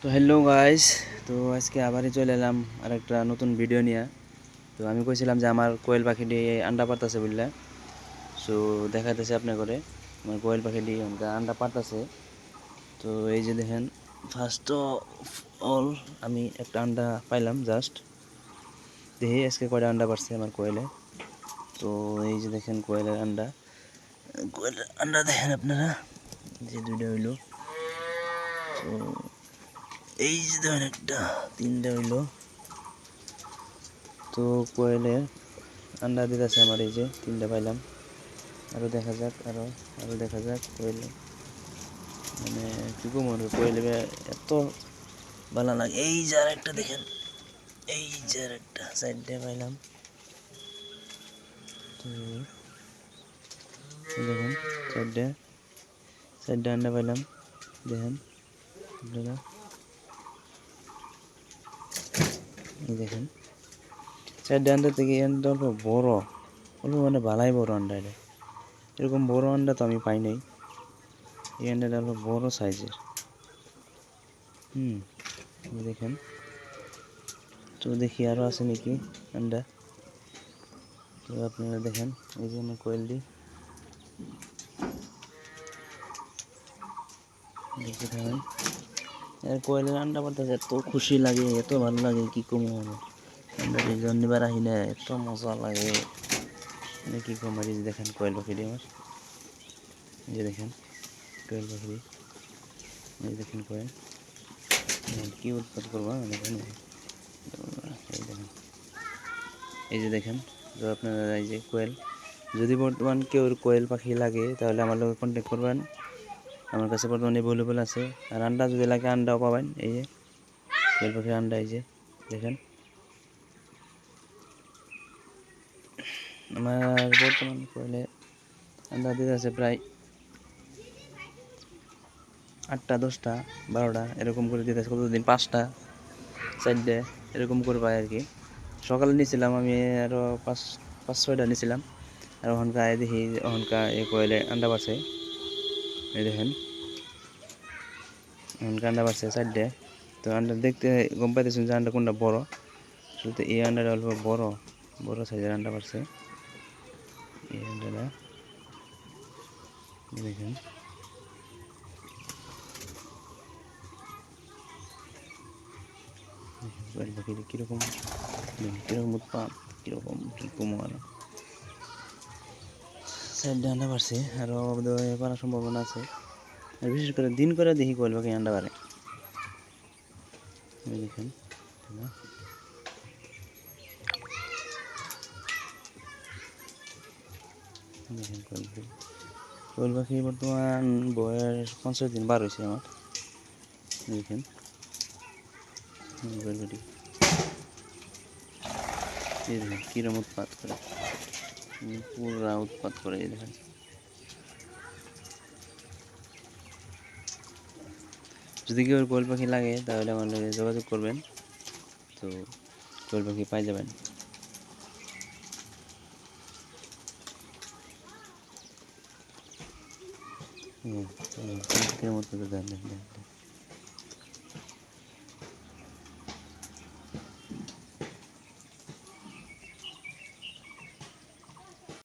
তো hello guys, তো আজকে আবারই চলে এলাম আর একটা নতুন ভিডিও নিয়ে। তো আমি কইছিলাম যে আমার কোয়েল পাখিটি আন্ডা পারতাছে বুঝলে। সো দেখাইতেছে আপনি করে আমার কোয়েল পাখিটি আন্ডা পারতাছে। তো এই যে দেখেন, ফার্স্ট অফ অল আমি একটা আন্ডা পাইলাম জাস্ট। দেখি আজকে কয়টা আন্ডা পারছে আমার কোয়েলে। তো এই যে দেখেন কোয়েলের আন্ডা দেখেন আপনারা, যে দুইটা হইলো। তো এই যে দেখেন একটা, তিনটা হইলো। তো কোয়েলের আন্ডা দিতেছে আমার, এই যে তিনটা পাইলাম। আরও দেখা যাক, আরও দেখা যাক কোয়েলে, মানে কি কম আর কোয়েলে এত ভালো লাগে। এই যে আর একটা দেখেন, এই যে আর একটা সাইডে পাইলাম। তো দেখেন সাইডে সাইডে আন্ডা পাইলাম, দেখেন আপনারা, এই দেখেন সাইডে আন্ডা থেকে আন্ডা অল্প বড়, অল্প মানে ভালাই বড় আন্ডা। এটা এরকম বড় আন্ডা তো আমি পাই নাই। এই আন্ডাটা অল্প বড় সাইজের। দেখেন। তো দেখি আরও আছে নাকি আন্ডা। তো আপনারা দেখেন, এই যে আমার কোয়েলটি দেখতে থাকেন। কোয়েলের আন্ডা পারতেছে, এত খুশি লাগে, এত ভালো লাগে, কি কম আন্ডাটি জন্মিবার আহিলে এত মজা লাগে, মানে কি কম। আর এই যে দেখেন কোয়েল পাখিটি আমার, এই যে দেখেন কোয়েল পাখিটি, এই দেখেন কোয়েল কি উৎপাদ করবা দেখেন। এই দেখেন, এই যে দেখেন। তো আপনারা এই যে কোয়েল, যদি বর্তমান কেউ কোয়েল পাখি লাগে তাহলে আমার লোক কন্ট্যাক্ট করবেন। আমার কাছে বর্তমানে অ্যাভেলেবল আছে। আর আন্ডা যদি লাগে আন্ডাও পাবেন। এই যে কোয়েল পাখির আন্ডা, এই যে দেখেন। আমার বর্তমান কোয়েলে আন্ডা দিতে আছে প্রায় 8টা 10টা 12টা এরকম করে দিতে আছে। কতদিন 5টা 4টে এরকম করে পাই আর কি। সকালে নিয়েছিলাম আমি আরও 5-6টা নিয়েছিলাম। আর ওখানকার দেখি, ওখানকার এই কোয়েলে আন্ডা পারছে, এই দেখেন ওখানকার আন্ডা পারছে 4টে। তো আন্ডা দেখতে গম পাইতেছেন যে আন্ডা কোনটা বড়। শুধু এই আন্ডাটা অল্প বড় বড় সাইজের আন্ডা পারছে। এই আন্ডাটা দেখেন, কোয়েল পাখির কীরকম কীরকম উৎপাদ, কীরকম কী কম। আর 4টে আন্ডা পারছে, আরও পারার সম্ভাবনা আছে। আর বিশেষ করে দিন করে দেখি কোয়েল পাখি আন্ডা পারে। দেখেন দেখেন কোয়েল পাখি বর্তমান বয়স 50 দিন বার হয়েছে আমার। দেখেন কোয়েল পাখি, এই দেখেন কিরম উৎপাত করে, পুরা উৎপাত করে। এই দেখেন, যদি কেউ কোয়েল পাখি লাগে তাহলে আমার লগে যোগাযোগ করবেন। তো কোয়েল পাখি পাই যাবেন। কিরম উৎপাত করে, দেখেন।